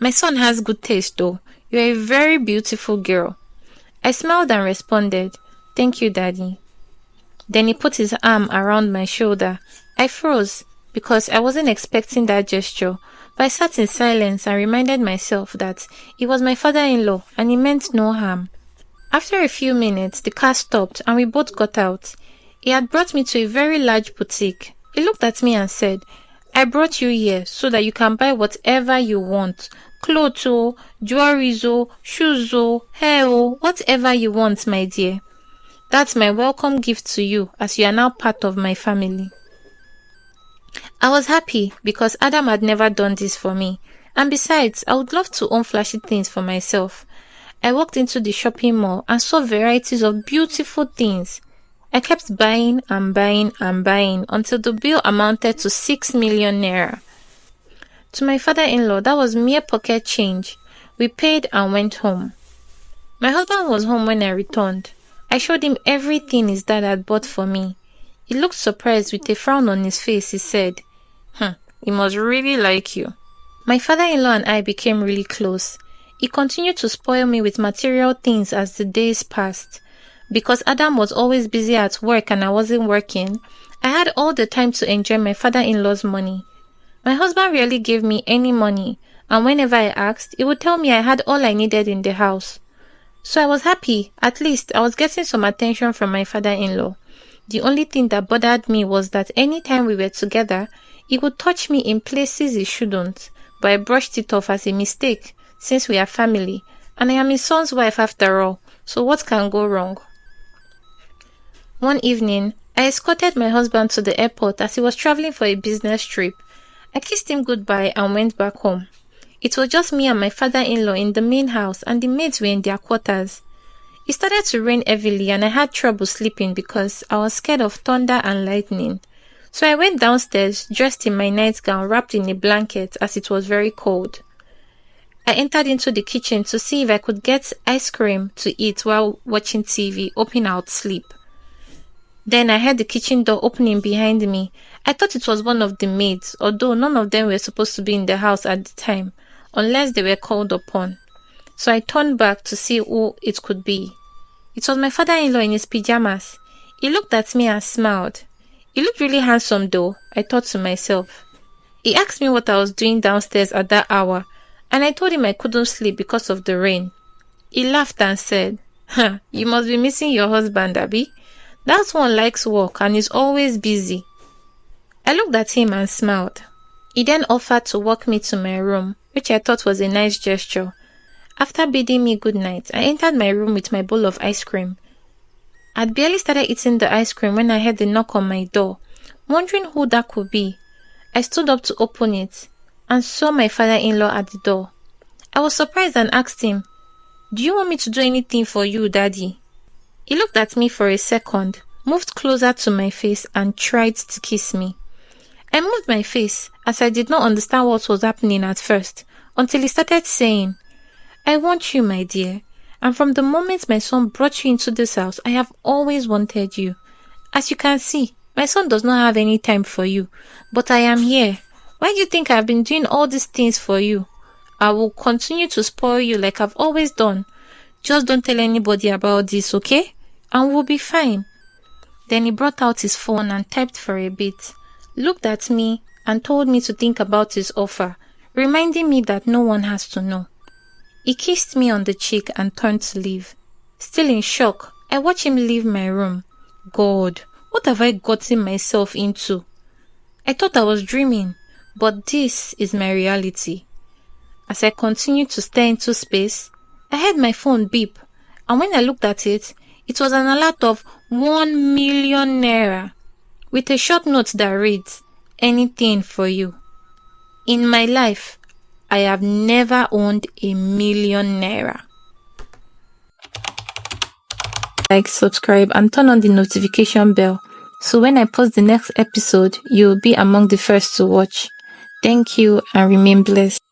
My son has good taste though. You're a very beautiful girl. I smiled and responded, "Thank you, Daddy." Then he put his arm around my shoulder. I froze because I wasn't expecting that gesture, but I sat in silence and reminded myself that he was my father-in-law and he meant no harm. After a few minutes, the car stopped and we both got out. He had brought me to a very large boutique. He looked at me and said, "I brought you here so that you can buy whatever you want. Clothes, oh, jewelry, oh, shoes, oh, hair, oh, whatever you want, my dear. That's my welcome gift to you as you are now part of my family." I was happy because Adam had never done this for me. And besides, I would love to own flashy things for myself. I walked into the shopping mall and saw varieties of beautiful things. I kept buying and buying and buying until the bill amounted to 6 million naira. To my father-in-law, that was mere pocket change. We paid and went home. My husband was home when I returned. I showed him everything his dad had bought for me. He looked surprised with a frown on his face. He said, "He must really like you." My father-in-law and I became really close. He continued to spoil me with material things as the days passed. Because Adam was always busy at work and I wasn't working, I had all the time to enjoy my father-in-law's money. My husband rarely gave me any money, and whenever I asked, he would tell me I had all I needed in the house. So I was happy. At least I was getting some attention from my father-in-law. The only thing that bothered me was that anytime we were together, he would touch me in places he shouldn't, but I brushed it off as a mistake, since we are family, and I am his son's wife after all, so what can go wrong? One evening, I escorted my husband to the airport as he was traveling for a business trip. I kissed him goodbye and went back home. It was just me and my father-in-law in the main house and the maids were in their quarters. It started to rain heavily and I had trouble sleeping because I was scared of thunder and lightning. So I went downstairs, dressed in my nightgown, wrapped in a blanket as it was very cold. I entered into the kitchen to see if I could get ice cream to eat while watching TV, hoping I would sleep. Then I heard the kitchen door opening behind me. I thought it was one of the maids, although none of them were supposed to be in the house at the time, unless they were called upon. So I turned back to see who it could be. It was my father-in-law in his pajamas. He looked at me and smiled. He looked really handsome though, I thought to myself. He asked me what I was doing downstairs at that hour, and I told him I couldn't sleep because of the rain. He laughed and said, "You must be missing your husband, Abby. That one likes work and is always busy." I looked at him and smiled. He then offered to walk me to my room, which I thought was a nice gesture. After bidding me good night, I entered my room with my bowl of ice cream. I'd barely started eating the ice cream when I heard the knock on my door, wondering who that could be. I stood up to open it and saw my father-in-law at the door. I was surprised and asked him, "Do you want me to do anything for you, Daddy?" He looked at me for a second, moved closer to my face and tried to kiss me. I moved my face as I did not understand what was happening at first, until he started saying, "I want you, my dear, and from the moment my son brought you into this house, I have always wanted you. As you can see, my son does not have any time for you, but I am here. Why do you think I have been doing all these things for you? I will continue to spoil you like I've always done. Just don't tell anybody about this, okay? And we'll be fine." Then he brought out his phone and typed for a bit, looked at me and told me to think about his offer, reminding me that no one has to know. He kissed me on the cheek and turned to leave. Still in shock, I watched him leave my room. God, what have I gotten myself into? I thought I was dreaming, but this is my reality. As I continued to stare into space, I heard my phone beep, and when I looked at it, it was an alert of 1 million naira, with a short note that reads, "Anything for you." In my life, I have never owned 1 million naira. Like, subscribe, and turn on the notification bell, so when I post the next episode, you will be among the first to watch. Thank you and remain blessed.